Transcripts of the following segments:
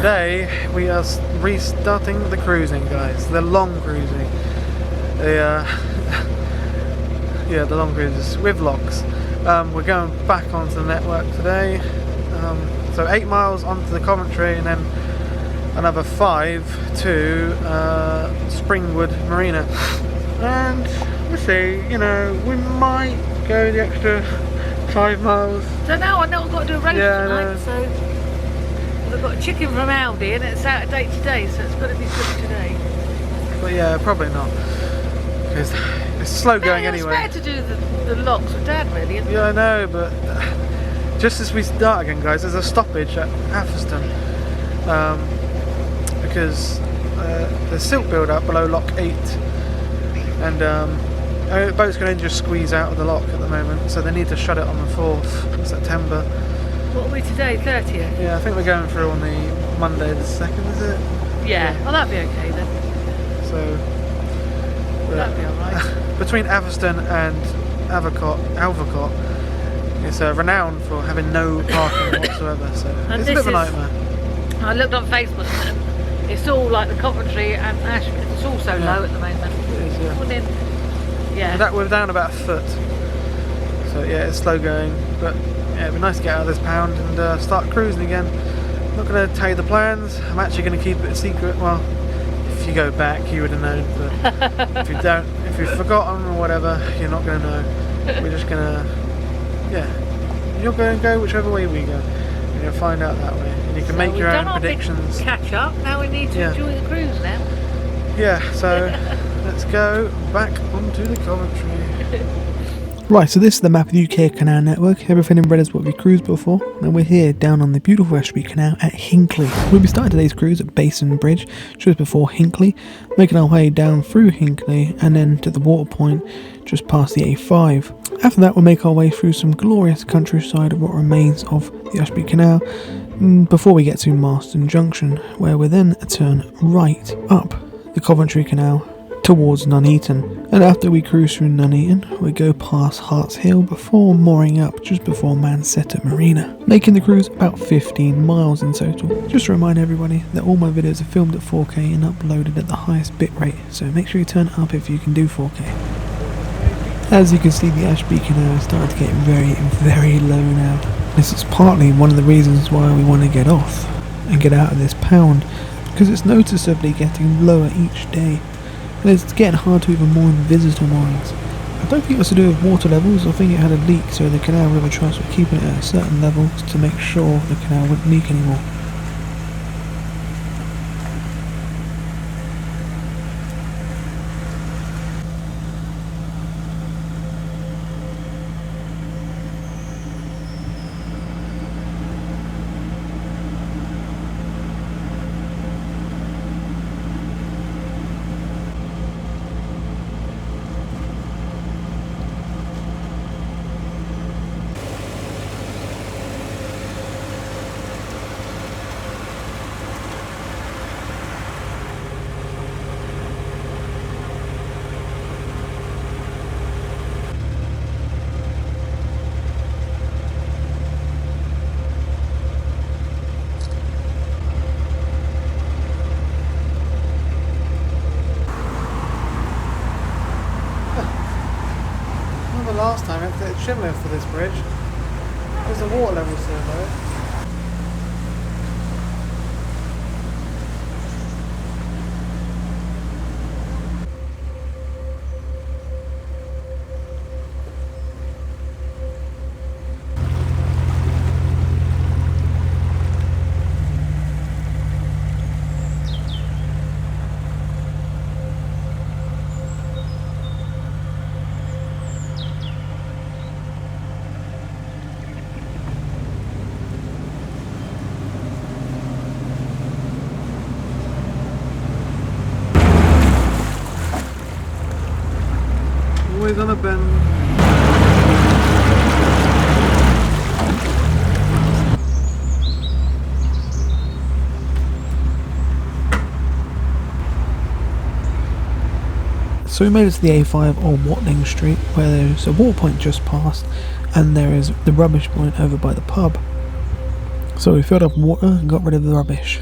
today we are restarting the cruising, guys. The long cruising. Yeah, the long cruises with locks. We're going back onto the network today. So 8 miles onto the Coventry and then another 5 to Springwood Marina. And we'll see, you know, we might go the extra 5 miles. Don't know, I know I've got to do a race tonight, so I've got a chicken from Aldi and it's out of date today, so it's got to be cooked today. But yeah, probably not, because it's slow going anyway. It's better to do the locks with Dad, really, isn't it? Yeah, I know, but just as we start again, guys, there's a stoppage at Atherstone because there's silt build up below lock 8, and the boat's going to just squeeze out of the lock at the moment, so they need to shut it on the 4th of September. What are we today, 30th? Yeah, I think we're going through on the Monday the 2nd, is it? Yeah, well that'd be okay then. So that'd be alright. Between Atherstone and Alvocott, it's renowned for having no parking whatsoever, so and it's a bit of a nightmare. I looked on Facebook and it's all like the Coventry and Ashby, it's all so low at the moment. It is, yeah. Well, then, We're down about a foot, so yeah, it's slow going, but yeah, it'd be nice to get out of this pound and start cruising again. I'm not going to tell you the plans, I'm actually going to keep it a secret. Well, if you go back you would have known, but if you don't, if you've forgotten or whatever, you're not going to know. We're just going to, you're going to go whichever way we go, and you'll find out that way, and you can make your own predictions. Catch up, now we need to enjoy the cruise now. Yeah, so let's go back onto the Coventry. Right, so this is the map of the UK Canal Network. Everything in red is what we cruised before, and we're here down on the beautiful Ashby Canal at Hinkcley. We'll be starting today's cruise at Basin Bridge, just before Hinkcley, making our way down through Hinkcley and then to the water point just past the A5. After that, we'll make our way through some glorious countryside of what remains of the Ashby Canal before we get to Marston Junction, where we'll then turn right up the Coventry Canal towards Nuneaton, and after we cruise through Nuneaton we go past Harts Hill before mooring up just before Mansetta Marina, making the cruise about 15 miles in total. Just to remind everybody that all my videos are filmed at 4K and uploaded at the highest bitrate, so make sure you turn it up if you can do 4K. As you can see, the Ashby Canal is starting to get very, very low now. This is partly one of the reasons why we want to get off and get out of this pound, because it's noticeably getting lower each day. And it's getting hard to even moor in visitor moorings. I don't think it was to do with water levels, I think it had a leak, so the Canal River Trust were keeping it at a certain level to make sure the canal wouldn't leak anymore. Last time I had to get a chin lift for this bridge because the water level's so low. Always on a bend. So we made it to the A5 on Watling Street, where there's a water point just past, and there is the rubbish point over by the pub. So we filled up water and got rid of the rubbish.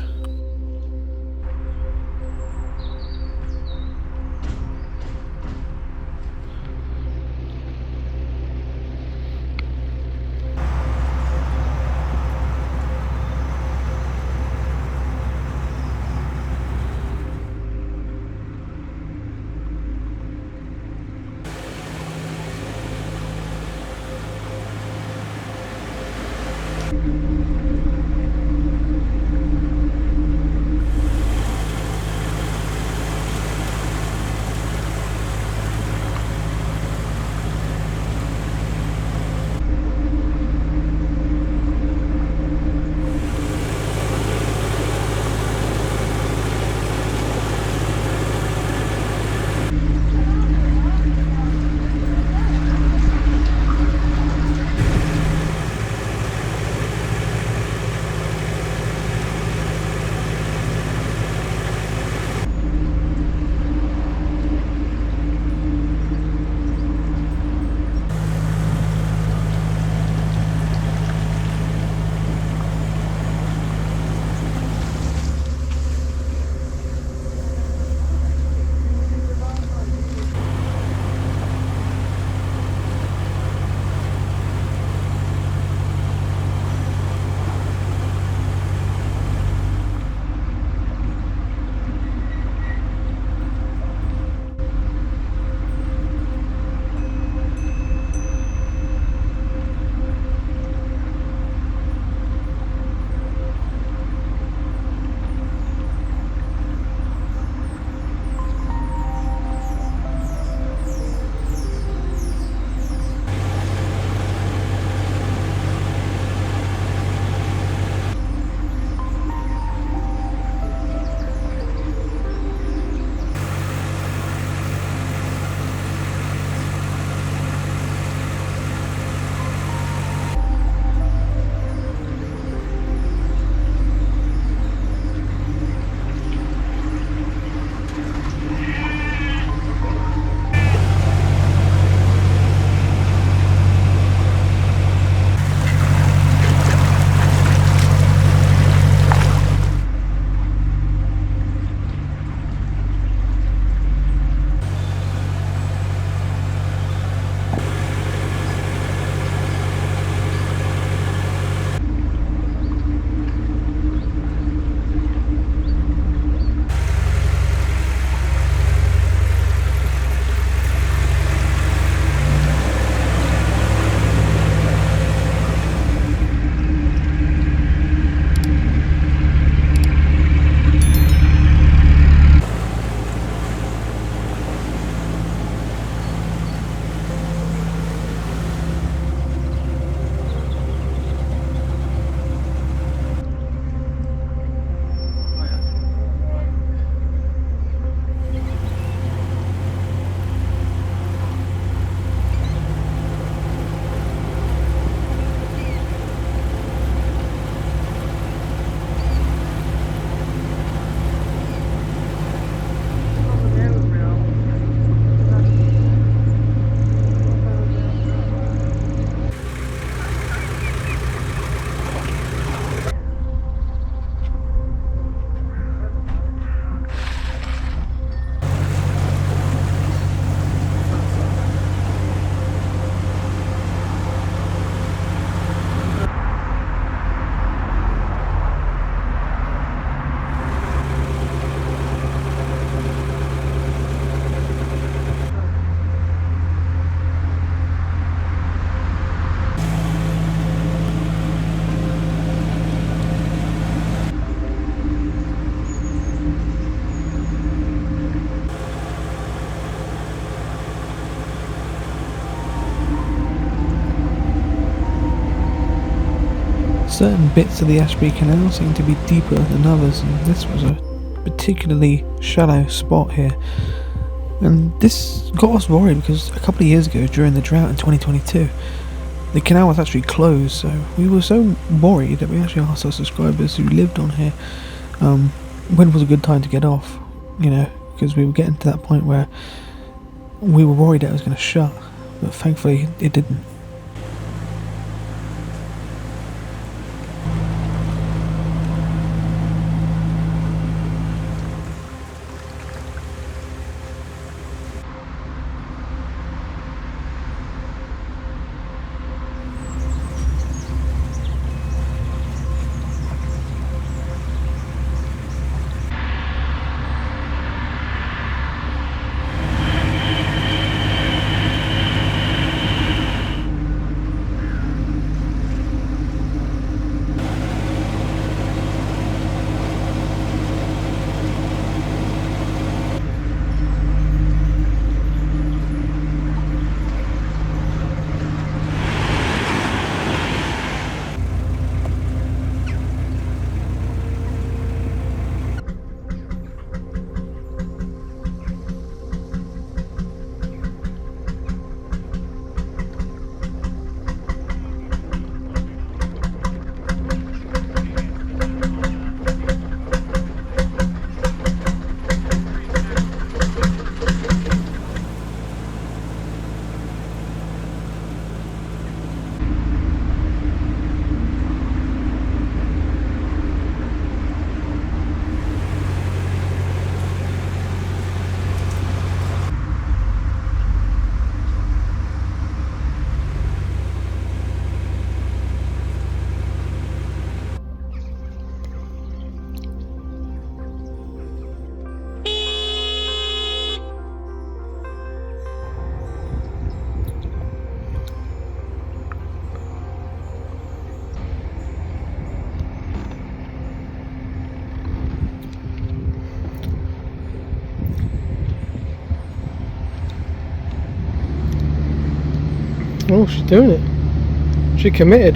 Certain bits of the Ashby Canal seem to be deeper than others, and this was a particularly shallow spot here. And this got us worried because a couple of years ago, during the drought in 2022, the canal was actually closed, so we were so worried that we actually asked our subscribers who lived on here when was a good time to get off, you know, because we were getting to that point where we were worried that it was going to shut, but thankfully it didn't. Oh, she's doing it. She committed.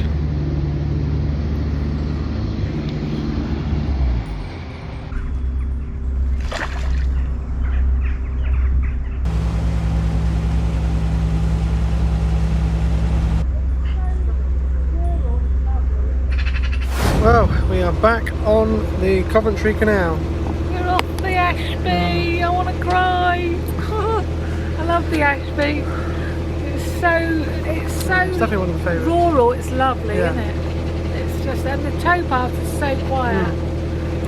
Well, we are back on the Coventry Canal. You're off the Ashby. I want to cry. I love the Ashby. It's definitely one of the favourites. Rural. It's lovely, Yeah. isn't it? It's just, and the towpath is so quiet.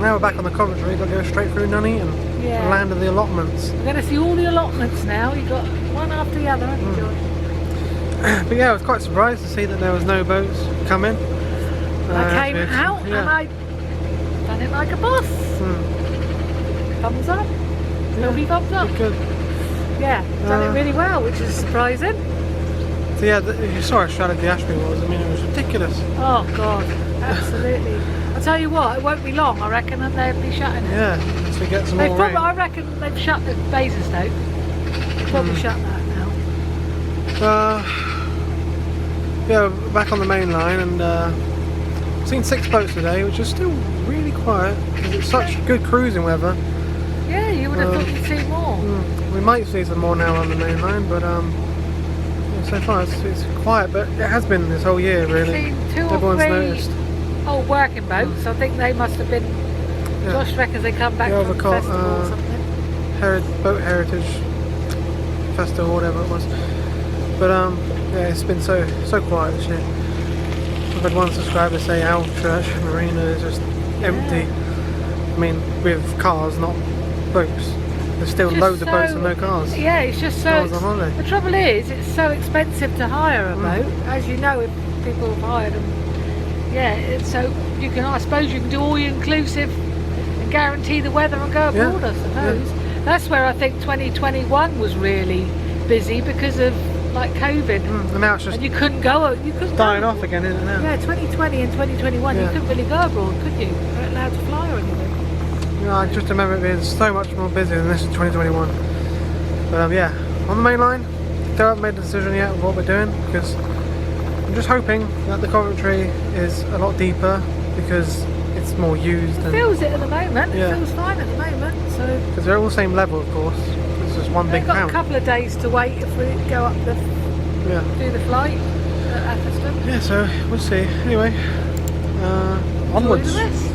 Now we're back on the Coventry. We've got to go straight through Nuneaton, Yeah. the land of the allotments. We're going to see all the allotments now. You've got one after the other, haven't you, George? But yeah, I was quite surprised to see that there was no boats coming. I came out and I done it like a boss. Thumbs up. Nobody thumbs up. Good. Yeah, done it really well, which is surprising. So yeah, you saw how shallow the Ashby was. I mean, it was ridiculous. Oh God, absolutely. I'll tell you what, it won't be long, I reckon, and they'll be shutting it. Yeah, once we get some They've more probably, rain. I reckon they've shut the Basingstoke. They've probably shut that now. Yeah, we're back on the main line, and I've seen 6 boats today, which is still really quiet because it's such good cruising weather. Yeah, you would have thought you'd see more. We might see some more now on the main line, but yeah, so far it's quiet, but it has been this whole year really. I've seen 2 or Everyone's 3 noticed. old working boats. I think they must have been. Yeah. Josh reckons they come back Yeah, from the we've got, festival or something. Boat Heritage Festival, whatever it was. But yeah, it's been so quiet this year. I've had one subscriber say our church marina is just empty. I mean, with cars, not boats. There's still Just loads of boats and no cars. Yeah, it's just so. No one's on holiday. The trouble is, it's so expensive to hire a boat, as you know, if people have hired them. Yeah, so you can. I suppose you can do all inclusive and guarantee the weather and go abroad. I suppose that's where I think 2021 was really busy because of like COVID. And now it's just And you couldn't go. You couldn't dying go. off again, isn't it now? Yeah, 2020 and 2021, you couldn't really go abroad, could you? You weren't allowed to fly or anything. I just remember it being so much more busy than this in 2021. But yeah, on the main line, still haven't made a decision yet of what we're doing because I'm just hoping that the Coventry is a lot deeper because it's more used. It feels it at the moment. Yeah. It feels fine at the moment. So because they're all the same level, of course. It's just one big we've got pound. a couple of days to wait if we go up the do the flight at Atherstone. Yeah, so we'll see. Anyway, Enjoy onwards. the rest.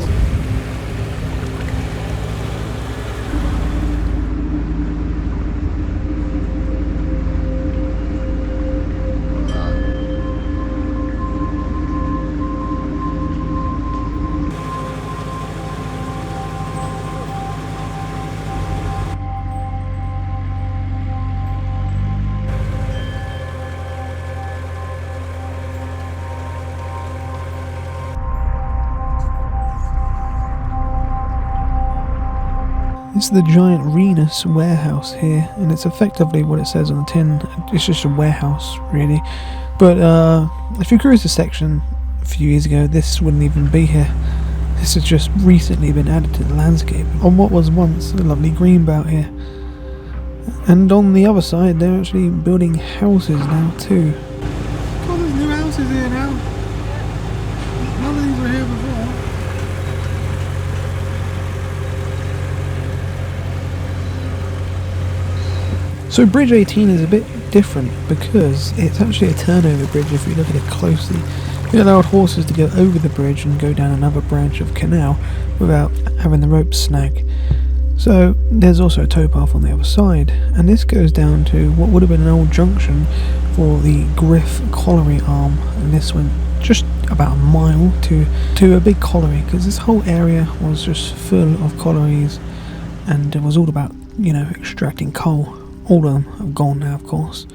This is the giant Renus warehouse here, and it's effectively what it says on the tin. It's just a warehouse, really. But if you cruise this section a few years ago, this wouldn't even be here. This has just recently been added to the landscape on what was once a lovely green belt here. And on the other side, they're actually building houses now too. Oh, there's new houses here now. None of these were here before. So Bridge 18 is a bit different because it's actually a turnover bridge if you look at it closely. It allowed horses to go over the bridge and go down another branch of canal without having the rope snag. So there's also a towpath on the other side, and this goes down to what would have been an old junction for the Griff colliery arm, and this went just about a mile to a big colliery, because this whole area was just full of collieries and it was all about, you know, extracting coal. All of them have gone now, of course.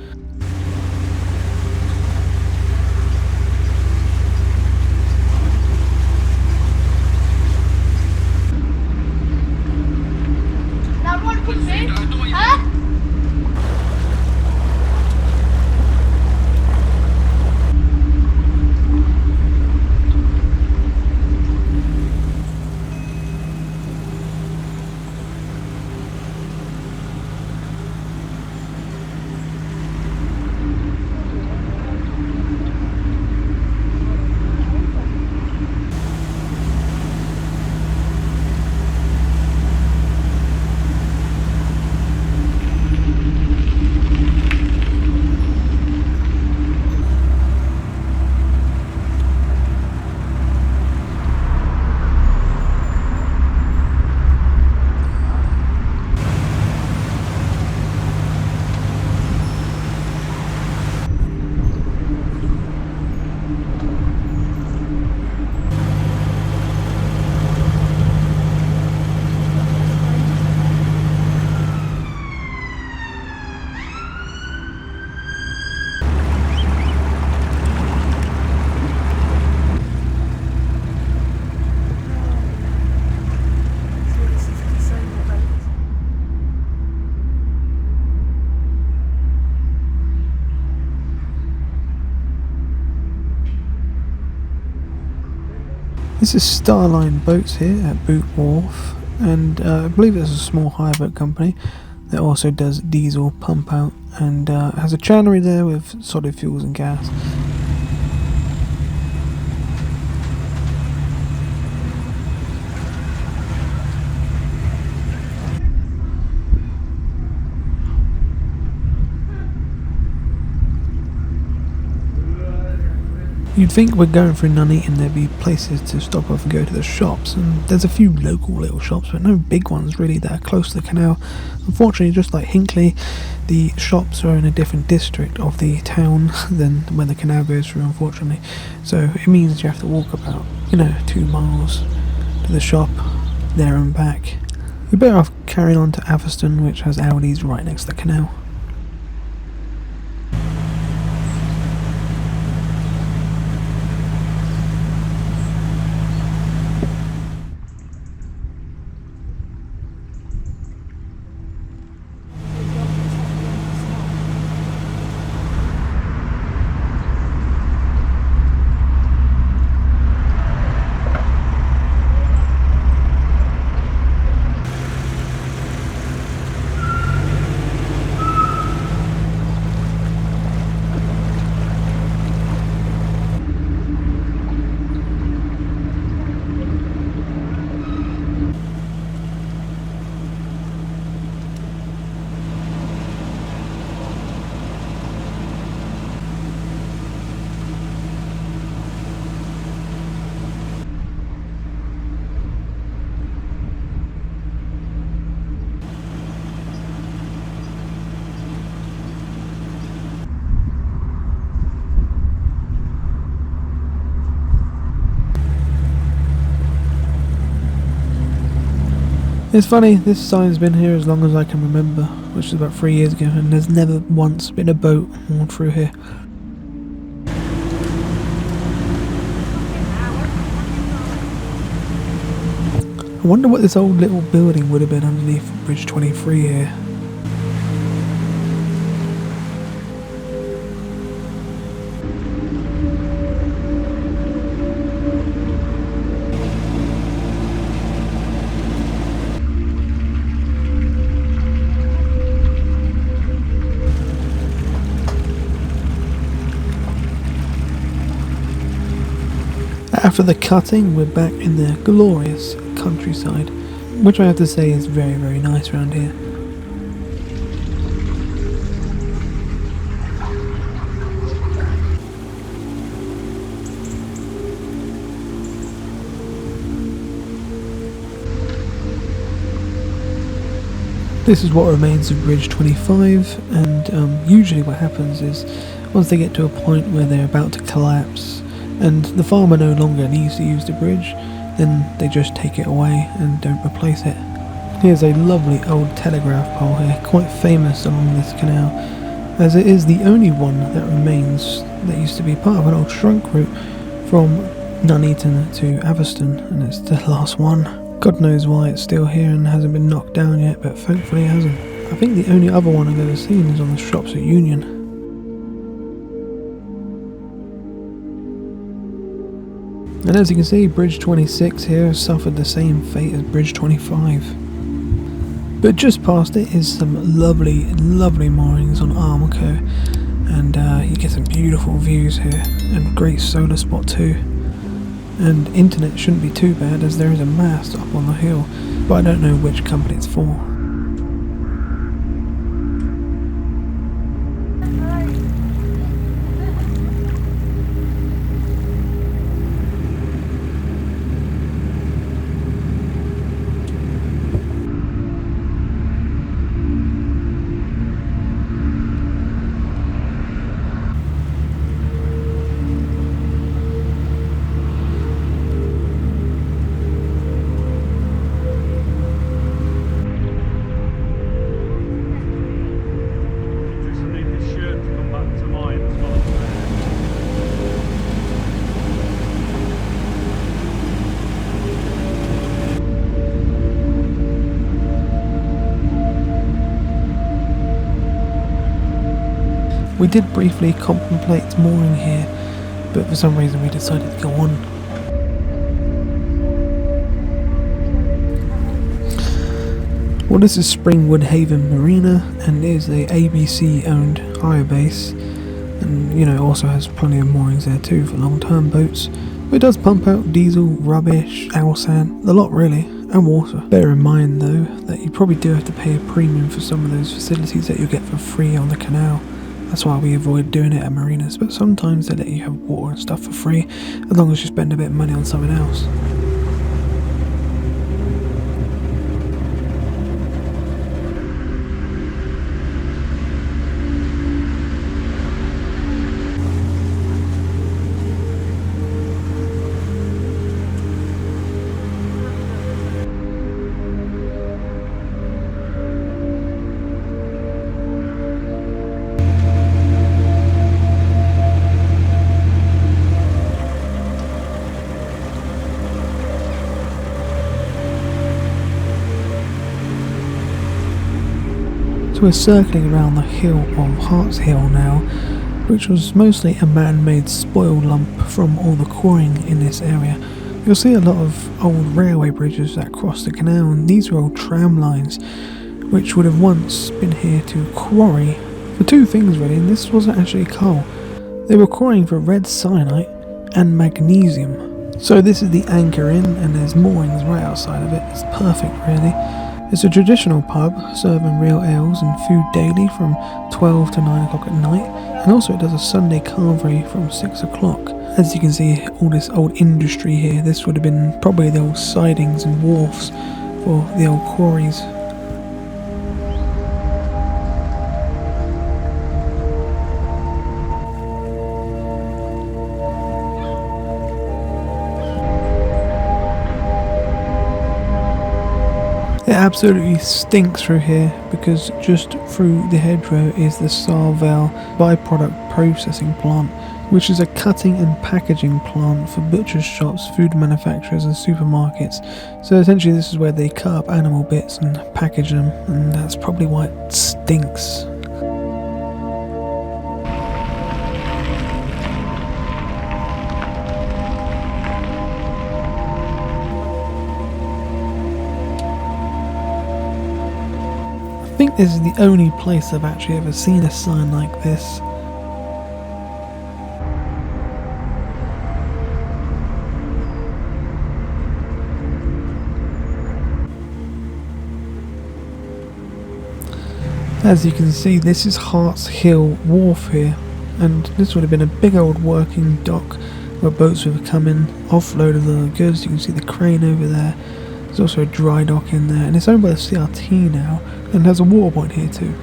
This is Starline Boats here at Boot Wharf, and I believe it's a small hire boat company that also does diesel pump out and has a chandlery there with solid fuels and gas. You'd think we're going through Nuneaton there'd be places to stop off and go to the shops, and there's a few local little shops, but no big ones really that are close to the canal. Unfortunately, just like Hinkcley, the shops are in a different district of the town than when the canal goes through, unfortunately. So it means you have to walk about, 2 miles to the shop, there and back. You're better off carrying on to Atherstone, which has Aldi's right next to the canal. It's funny, this sign's been here as long as I can remember, which is about 3 years ago, and there's never once been a boat moored through here. I wonder what this old little building would have been underneath Bridge 23 here. After the cutting, we're back in the glorious countryside, which I have to say is very, very nice around here. This is what remains of Bridge 25, and usually what happens is once they get to a point where they're about to collapse and the farmer no longer needs to use the bridge, then they just take it away and don't replace it. Here's a lovely old telegraph pole here, quite famous along this canal, as it is the only one that remains that used to be part of an old trunk route from Nuneaton to Atherstone, and it's the last one. God knows why it's still here and hasn't been knocked down yet, but thankfully it hasn't. I think the only other one I've ever seen is on the shops at Union. And as you can see, Bridge 26 here suffered the same fate as Bridge 25. But just past it is some lovely, lovely moorings on Armico, and you get some beautiful views here, and great solar spot too. And internet shouldn't be too bad, as there is a mast up on the hill, but I don't know which company it's for. We did briefly contemplate mooring here, but for some reason we decided to go on. Well, this is Springwood Haven Marina, and is a ABC owned hire base, and you know, also has plenty of moorings there too for long-term boats. But it does pump out diesel, rubbish, owl sand, a lot really, and water. Bear in mind though that you probably do have to pay a premium for some of those facilities that you get for free on the canal. That's why we avoid doing it at marinas, but sometimes they let you have water and stuff for free, as long as you spend a bit of money on something else. So we're circling around the hill of Harts Hill now, which was mostly a man-made spoil lump from all the quarrying in this area. You'll see a lot of old railway bridges that cross the canal, and these were old tram lines, which would have once been here to quarry for two things really, and this wasn't actually coal. They were quarrying for red cyanite and magnesium. So this is the anchor inn, and there's moorings right outside of it. It's perfect really. It's a traditional pub, serving real ales and food daily from 12 to 9 o'clock at night, and also it does a Sunday carvery from 6 o'clock. As you can see, all this old industry here, this would have been probably the old sidings and wharfs for the old quarries. It absolutely stinks through here because just through the hedgerow is the Sarvale byproduct processing plant, which is a cutting and packaging plant for butchers' shops, food manufacturers and supermarkets. So essentially this is where they cut up animal bits and package them, and that's probably why it stinks. I think this is the only place I've actually ever seen a sign like this. As you can see, this is Harts Hill wharf here, and this would have been a big old working dock where boats would have come in, offloaded the goods. You can see the crane over there. There's also a dry dock in there, and it's owned by the CRT now, and has a water point here too.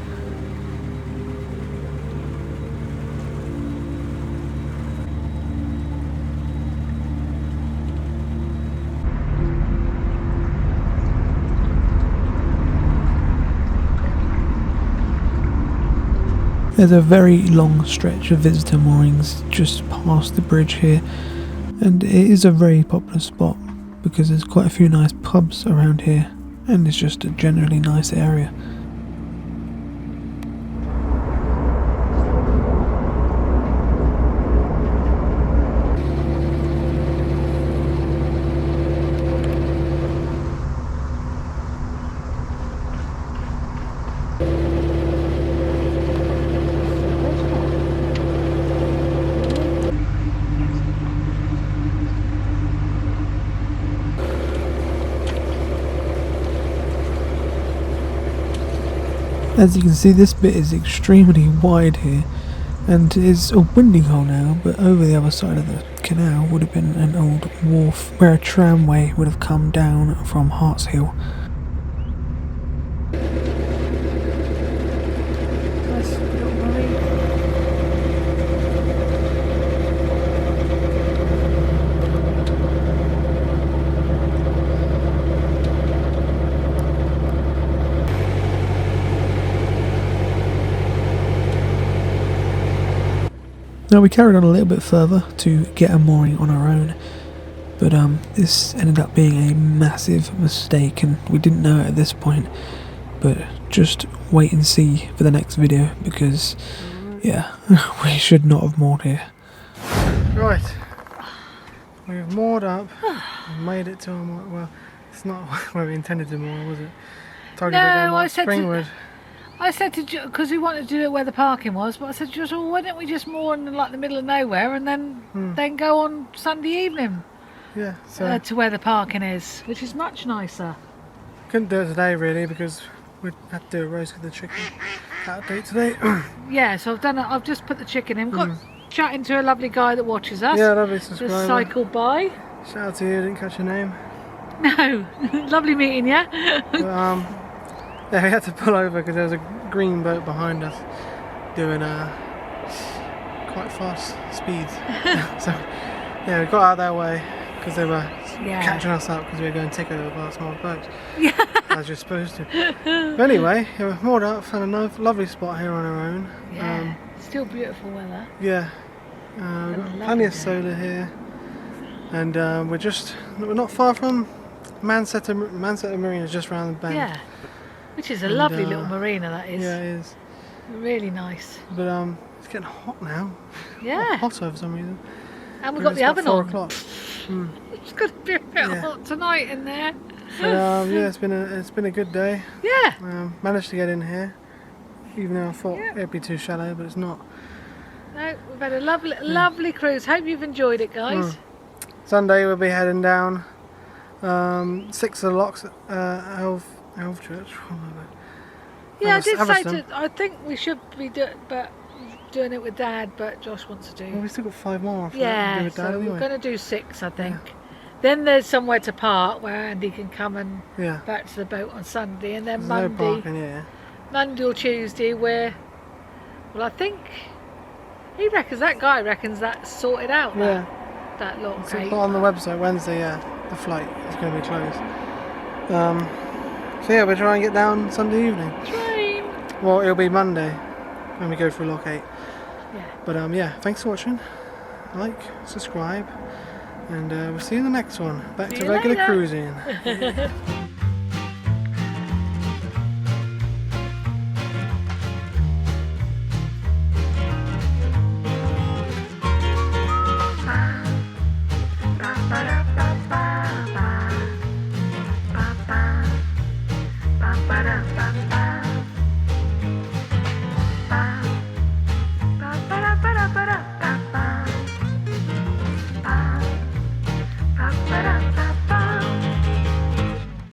There's a very long stretch of visitor moorings just past the bridge here, and it is a very popular spot because there's quite a few nice pubs around here, and it's just a generally nice area. As you can see, this bit is extremely wide here, and is a winding hole now, but over the other side of the canal would have been an old wharf where a tramway would have come down from Harts Hill. Now we carried on a little bit further to get a mooring on our own, but this ended up being a massive mistake, and we didn't know it at this point, but just wait and see for the next video, because yeah, we should not have moored here. Right, we've moored up and made it to our moor. Well, it's not where we intended to moor, was it? Targeted down like Springwood. I said to because we wanted to do it where the parking was, but I said to Josh, well, why don't we just moor in like the middle of nowhere and then go on Sunday evening? Yeah, so to where the parking is, which is much nicer. Couldn't do it today really because we had to do a roast with the chicken. Out of date today. Yeah, so I've done it. I've just put the chicken in. Got chatting to a lovely guy that watches us. Yeah, lovely subscriber. Just cycled by. Shout out to you. Didn't catch your name. No, lovely meeting you. But, yeah, we had to pull over because there was a green boat behind us doing quite fast speeds. So yeah, we got out of their way because they were catching us up because we were going to take over past more boats. Yeah. As you're supposed to. But anyway, we were moored up, found a lovely spot here on our own. Yeah, still beautiful weather. Yeah. We've got plenty of solar here, and we're not far from Manchester Marina, just round the bend. Yeah. Which is a lovely little marina, that is. Yeah, it is. Really nice. But it's getting hot now. Yeah. Hotter for some reason. And we've got the oven on. 4 o'clock. It's going to be a bit hot tonight in there. But yeah, it's been a good day. Yeah. Managed to get in here, even though I thought it'd be too shallow, but it's not. No, we've had a lovely cruise. Hope you've enjoyed it, guys. Sunday we'll be heading down 6 of the locks at Elf Church. Yeah, I did say I think we should be doing it with Dad, but Josh wants to do. Well, we've still got 5 more. Yeah, so we're going to do 6, I think. Yeah. Then there's somewhere to park where Andy can come and back to the boat on Sunday, and then there's no parking here. Monday or Tuesday I think that guy reckons that's sorted out. That lock gate. On the website Wednesday, the flight is going to be closed. So yeah, we'll try and get down Sunday evening. Train. Well, it'll be Monday when we go through Lock 8. Yeah. But yeah, thanks for watching. Like, subscribe, and we'll see you in the next one. Back See to you regular later. cruising.